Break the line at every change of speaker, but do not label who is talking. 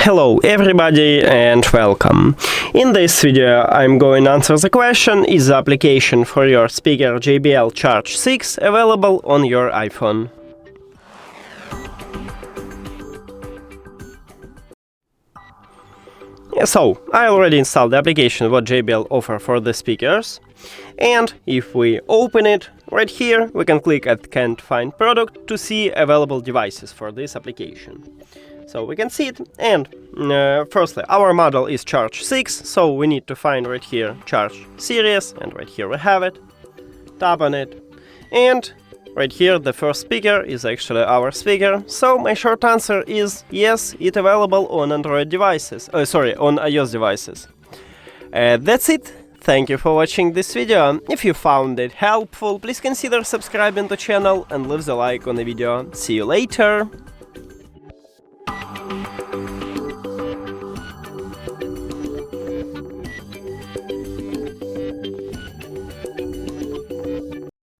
Hello everybody and welcome. In this video I'm going to answer the question: is the application for your speaker JBL Charge 6 available on your iPhone? So, I already installed the application what JBL offer for the speakers, and if we open it, right here we can click at Can't Find Product to see available devices for this application. So we can see it, and firstly, our model is Charge 6, so we need to find right here Charge series, and right here we have it. Tap on it, and right here the first speaker is actually our speaker, so my short answer is yes, it's available on Android devices, on iOS devices. That's it. Thank you for watching this video. If you found it helpful, please consider subscribing to the channel and leave the like on the video. See you later!